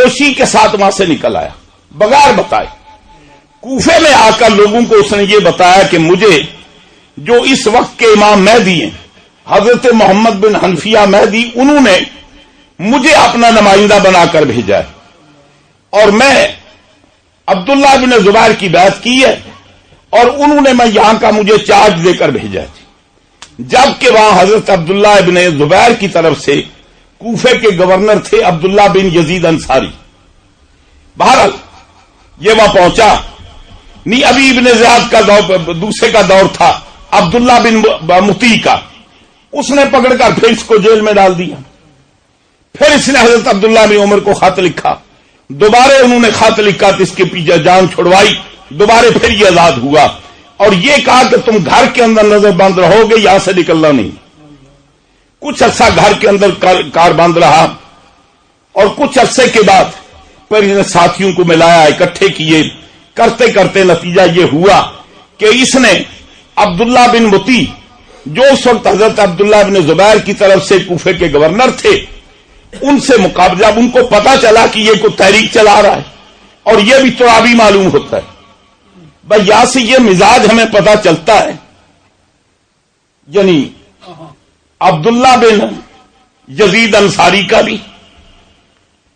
خاموشی کے ساتھ وہاں سے نکل آیا بغیر بتائے. کوفے میں آ کر لوگوں کو اس نے یہ بتایا کہ مجھے جو اس وقت کے امام مہدی ہیں حضرت محمد بن حنفیہ مہدی، انہوں نے مجھے اپنا نمائندہ بنا کر بھیجا ہے اور میں عبداللہ بن زبیر کی بیعت کی ہے اور انہوں نے میں یہاں کا مجھے چارج دے کر بھیجا ہے. جبکہ وہاں حضرت عبداللہ بن زبیر کی طرف سے کوفے کے گورنر تھے عبداللہ بن یزید انصاری. بہرحال یہ وہاں پہنچا نہیں. ابھی ابن زیاد کا دوسرے کا دور تھا، عبداللہ بن مطیع کا. اس نے پکڑ کر پھر اس کو جیل میں ڈال دیا. پھر اس نے حضرت عبداللہ بن عمر کو خط لکھا، دوبارہ انہوں نے خط لکھا تو اس کے پیچھے جان چھڑوائی، دوبارہ پھر یہ آزاد ہوا اور یہ کہا کہ تم گھر کے اندر نظر بند رہو گے، یہاں سے نکلنا نہیں. کچھ عرصہ گھر کے اندر کار بند رہا اور کچھ عرصے کے بعد پھر اس نے ساتھیوں کو ملایا، اکٹھے کیے، کرتے کرتے نتیجہ یہ ہوا کہ اس نے عبداللہ بن مطیع جو اس وقت حضرت عبداللہ بن زبیر کی طرف سے کوفے کے گورنر تھے، ان سے مقابلہ، جب ان کو پتا چلا کہ یہ کوئی تحریک چلا رہا ہے اور یہ بھی ترابی معلوم ہوتا ہے، بھائی یہاں سے یہ مزاج ہمیں پتا چلتا ہے. یعنی عبداللہ بن یزید انصاری کا بھی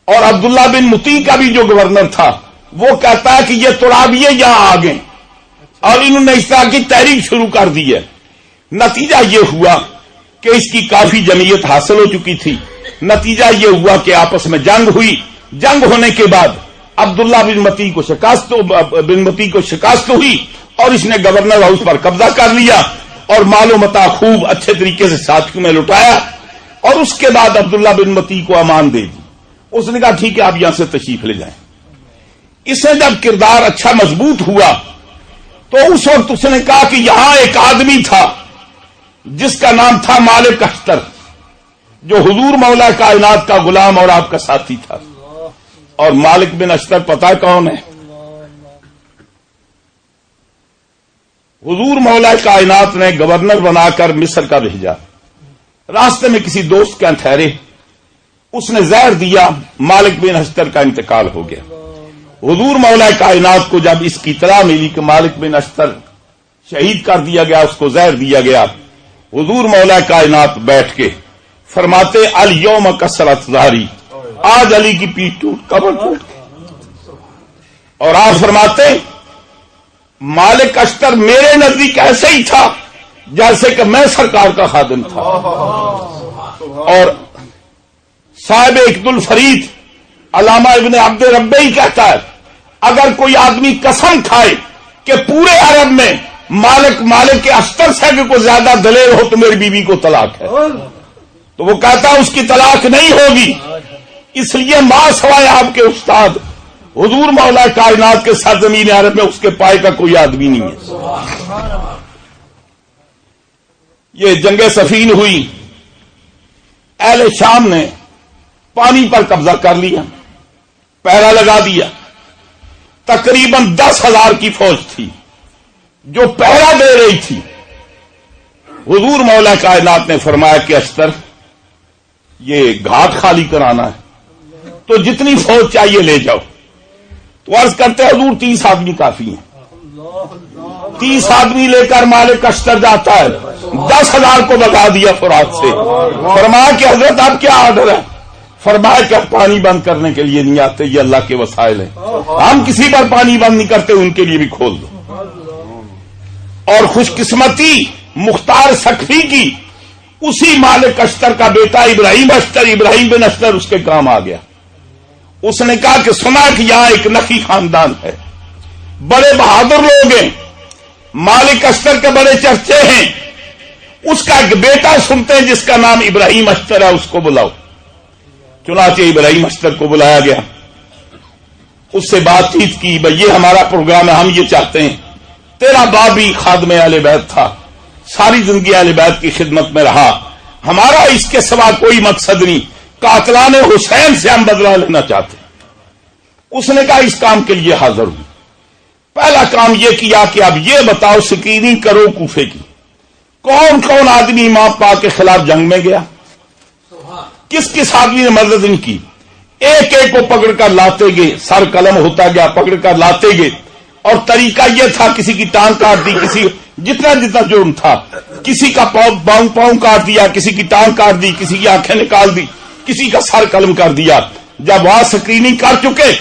اور عبداللہ بن مطیع کا بھی جو گورنر تھا، وہ کہتا ہے کہ یہ ترابیے یہاں آ گئے اور انہوں نے اس طرح کی تحریک شروع کر دی ہے. نتیجہ یہ ہوا کہ اس کی کافی جمعیت حاصل ہو چکی تھی. نتیجہ یہ ہوا کہ آپس میں جنگ ہوئی. جنگ ہونے کے بعد عبداللہ بن مطیع کو شکست ہوئی اور اس نے گورنر ہاؤس پر قبضہ کر لیا اور مال و متاع خوب اچھے طریقے سے ساتھیوں میں لٹایا اور اس کے بعد عبداللہ بن مطیع کو امان دے دی. اس نے کہا ٹھیک ہے آپ یہاں سے تشریف لے جائیں. اس نے جب کردار اچھا مضبوط ہوا تو اس وقت اس نے کہا کہ یہاں ایک آدمی تھا جس کا نام تھا مالک اشتر، جو حضور مولا کائنات کا غلام اور آپ کا ساتھی تھا. اور مالک بن اشتر پتہ کون ہے؟ حضور مولا کائنات نے گورنر بنا کر مصر کا بھیجا. راستے میں کسی دوست کا ٹھہرے، اس نے زہر دیا، مالک بن اشتر کا انتقال ہو گیا. حضور مولا کائنات کو جب اس کی اطلاع ملی کہ مالک بن اشتر شہید کر دیا گیا، اس کو زہر دیا گیا، حضور مولا کائنات بیٹھ کے فرماتے الیوم کسرت ظہری، آج علی کی پیٹھ ٹوٹ، قبر ٹوٹ. اور آپ فرماتے مالک اشتر میرے نزدیک ایسے ہی تھا جیسے کہ میں سرکار کا خادم تھا. اور صاحب اقد الفرید علامہ ابن عبد ربی کہتا ہے اگر کوئی آدمی قسم کھائے کہ پورے عرب میں مالک کے اشتر سے کو زیادہ دلیر ہو تو میری بیوی کو طلاق ہے، تو وہ کہتا ہے اس کی طلاق نہیں ہوگی. اس لیے ماں سوائے آپ کے استاد حضور مولا کائنات کے سرزمین عرب میں اس کے پائے کا کوئی آدمی نہیں ہے. یہ جنگ صفین ہوئی، اہل شام نے پانی پر قبضہ کر لیا، پہرا لگا دیا. تقریباً 10,000 کی فوج تھی جو پہرا دے رہی تھی. حضور مولا کائنات نے فرمایا کہ اشتر یہ گھاٹ خالی کرانا ہے تو جتنی فوج چاہیے لے جاؤ. تو عرض کرتے حضور 30 آدمی کافی ہیں. 30 آدمی لے کر مالک اشتر جاتا ہے، 10,000 کو بتا دیا فرات سے. فرمایا کہ حضرت آپ کیا آرڈر ہے؟ فرمایا کہ پانی بند کرنے کے لیے نہیں آتے، یہ اللہ کے وسائل ہیں، ہم کسی پر پانی بند نہیں کرتے، ان کے لیے بھی کھول دو. اور خوش قسمتی مختار سقفی کی اسی مالک اشتر کا بیٹا ابراہیم بن اشتر اس کے کام آ گیا. اس نے کہا کہ سنا کہ یہاں ایک نقی خاندان ہے، بڑے بہادر لوگ ہیں، مالک اشتر کے بڑے چرچے ہیں، اس کا ایک بیٹا سنتے ہیں جس کا نام ابراہیم اشتر ہے، اس کو بلاؤ. چنانچہ ابراہیم اشتر کو بلایا گیا، اس سے بات چیت کی، بھئی یہ ہمارا پروگرام ہے، ہم یہ چاہتے ہیں. تیرا باپ بھی خادم اہل بیت تھا، ساری زندگی اہل بیت کی خدمت میں رہا، ہمارا اس کے سوا کوئی مقصد نہیں، قاتلان حسین سے ہم بدلہ لینا چاہتے. اس نے کہا اس کام کے لیے حاضر ہوں. پہلا کام یہ کیا کہ اب یہ بتاؤ سکریننگ کرو کوفے کی، کون کون آدمی امام پاک کے خلاف جنگ میں گیا، کس کس آدمی نے مدد نہیں کی. ایک ایک کو پکڑ کر لاتے گئے، سر قلم ہوتا گیا، پکڑ کر لاتے گئے، اور طریقہ یہ تھا کسی کی ٹانگ کاٹ دی، کسی جتنا جتنا جرم تھا، کسی کا پاؤں کاٹ دیا، کسی کی ٹانگ کاٹ دی، کسی کی آنکھیں نکال دی، کسی کا سر قلم کر دیا۔ جب وہاں سکریننگ کر چکے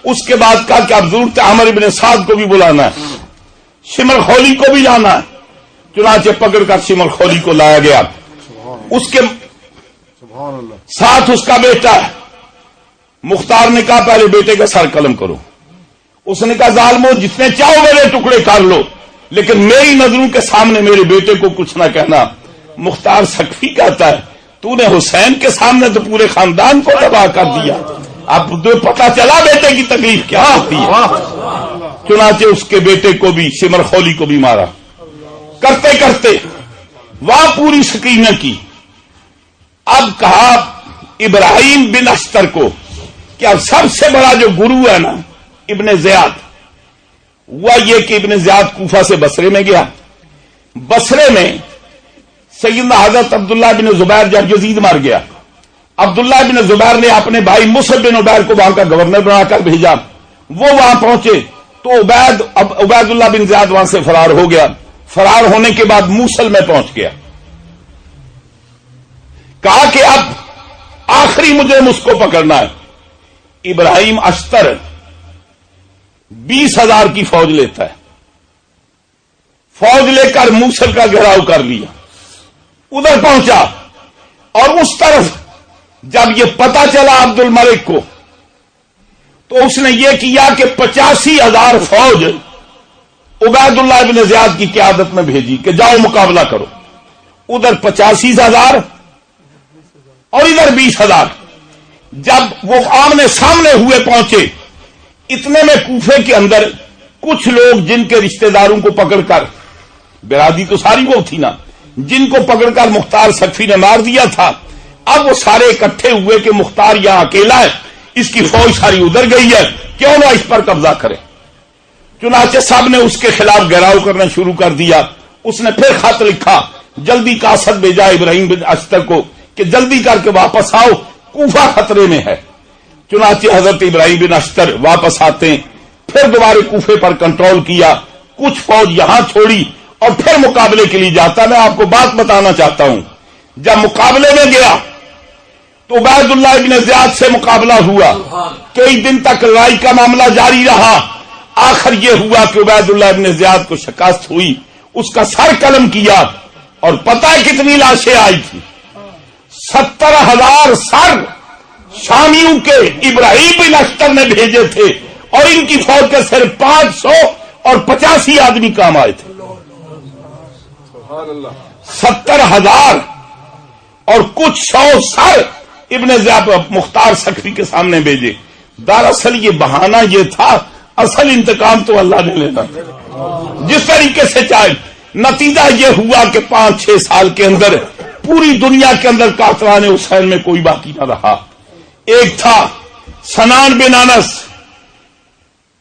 اس کے بعد کہا کہ اب ضرورت ہے عمر ابن سعد کو بھی بلانا ہے، شمر خولی کو بھی لانا ہے۔ چنانچہ پکڑ کر شمر خولی کو لایا گیا، اس کے ساتھ اس کا بیٹا ہے۔ مختار نے کہا پہلے بیٹے کا سر قلم کرو۔ اس نے کہا ظالمو جتنے چاہو میرے ٹکڑے کر لو، لیکن میری نظروں کے سامنے میرے بیٹے کو کچھ نہ کہنا۔ مختار سقفی کہتا ہے تو نے حسین کے سامنے تو پورے خاندان کو تباہ کر دیا، اب پتہ چلا بیٹے کی تکلیف کیا ہوتی ہے۔ چنانچہ اس کے بیٹے کو بھی شمر خولی کو بھی مارا۔ کرتے کرتے وہاں پوری سکینہ کی۔ اب کہا ابراہیم بن اشتر کو کہ اب سب سے بڑا جو گرو ہے نا ابن زیاد، ہوا یہ کہ ابن زیاد کوفہ سے بصرے میں گیا۔ بصرے میں سیدنا حضرت عبداللہ بن زبیر جب یزید مر گیا، عبداللہ بن زبیر نے اپنے بھائی مصعب بن عمیر کو وہاں کا گورنر بنا کر بھیجا۔ وہ وہاں پہنچے تو عبید اللہ بن زیاد وہاں سے فرار ہو گیا۔ فرار ہونے کے بعد موصل میں پہنچ گیا۔ کہا کہ اب آخری مجرم اس کو پکڑنا ہے۔ ابراہیم اشتر 20,000 کی فوج لیتا ہے، فوج لے کر موصل کا گھیراؤ کر لیا، ادھر پہنچا، اور اس طرف جب یہ پتا چلا عبد الملک کو تو اس نے یہ کیا کہ 85,000 فوج عبید اللہ بن زیاد کی قیادت میں بھیجی کہ جاؤ مقابلہ کرو۔ ادھر 85,000 اور ادھر 20,000۔ جب وہ آمنے سامنے ہوئے پہنچے، اتنے میں کوفے کے اندر کچھ لوگ جن کے رشتہ داروں کو پکڑ کر، برادری تو ساری وہ تھی نا، جن کو پکڑ کر مختار سقفی نے مار دیا تھا، اب وہ سارے اکٹھے ہوئے کہ مختار یہاں اکیلا ہے، اس کی فوج ساری ادھر گئی ہے، کیوں نہ اس پر قبضہ کرے۔ چنانچہ سب نے اس کے خلاف گھیراؤ کرنا شروع کر دیا۔ اس نے پھر خط لکھا، جلدی کاسد بھیجا ابراہیم بن اشتر کو کہ جلدی کر کے واپس آؤ، کوفہ خطرے میں ہے۔ چنانچہ حضرت ابراہیم بن اشتر واپس آتے ہیں، پھر دوبارہ کوفے پر کنٹرول کیا، کچھ فوج یہاں چھوڑی اور پھر مقابلے کے لیے جاتا۔ میں آپ کو بات بتانا چاہتا ہوں، جب مقابلے میں گیا تو عبید اللہ ابن زیاد سے مقابلہ ہوا، کئی دن تک لڑائی کا معاملہ جاری رہا۔ آخر یہ ہوا کہ عبید اللہ ابن زیاد کو شکست ہوئی، اس کا سر قلم کیا، اور پتہ ہے کتنی لاشیں آئی تھی؟ 70,000 سر شامیوں کے ابراہیم بن اشتر نے بھیجے تھے، اور ان کی فوج کے صرف 500 اور 85 آدمی کام آئے تھے۔ 70,000 اور کچھ 100 سر ابن زیاد مختار سقفی کے سامنے بھیجے۔ دراصل یہ بہانہ یہ تھا، اصل انتقام تو اللہ نے لینا تھا جس طریقے سے چاہے۔ نتیجہ یہ ہوا کہ 5-6 سال کے اندر پوری دنیا کے اندر قاتلان حسین میں کوئی باقی نہ رہا۔ ایک تھا سنان بن انس،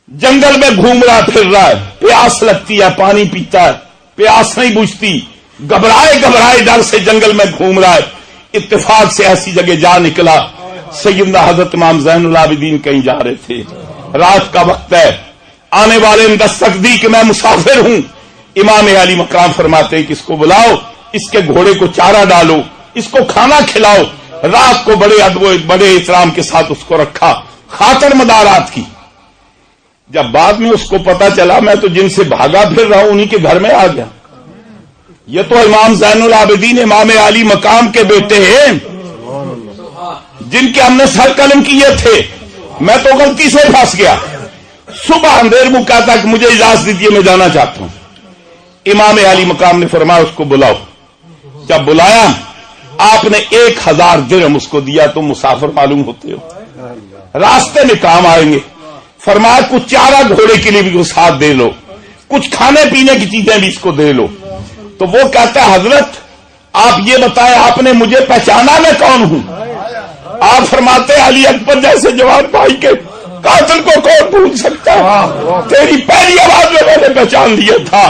جنگل میں گھوم رہا پھر رہا ہے، پیاس لگتی ہے، پانی پیتا ہے، پیاس نہیں بجھتی، گھبرائے ڈر سے جنگل میں گھوم رہا ہے۔ اتفاق سے ایسی جگہ جا نکلا، سیدنا حضرت امام زین العابدین کہیں جا رہے تھے، رات کا وقت ہے، آنے والے نے دستک دی کہ میں مسافر ہوں۔ امام علی مقام فرماتے کہ اس کو بلاؤ، اس کے گھوڑے کو چارہ ڈالو، اس کو کھانا کھلاؤ۔ رات کو بڑے ادب و بڑے احترام کے ساتھ اس کو رکھا، خاطر مدارات کی۔ جب بعد میں اس کو پتا چلا میں تو جن سے بھاگا پھر رہا ہوں انہی کے گھر میں آ گیا، یہ تو امام زین العابدین امام علی مقام کے بیٹے ہیں جن کے ہم نے سر قلم کیے تھے، میں تو غلطی سے پھنس گیا۔ صبح اندھیر میں کہتا کہ مجھے اجازت دیجیے میں جانا چاہتا ہوں۔ امام علی مقام نے فرمایا اس کو بلاؤ۔ جب بلایا آپ نے 1,000 درہم اس کو دیا، تو مسافر معلوم ہوتے ہو، راستے میں کام آئیں گے۔ فرمایا کچھ چارہ گھوڑے کے لیے بھی ساتھ دے لو، کچھ کھانے پینے کی چیزیں بھی اس کو دے لو۔ تو وہ کہتا ہے حضرت آپ یہ بتائیں آپ نے مجھے پہچانا میں کون ہوں؟ آپ فرماتے ہیں علی اکبر جیسے جوان بھائی کے قاتل کو کون بھول سکتا ہے؟ تیری پہلی آواز میں نے پہچان لیا تھا،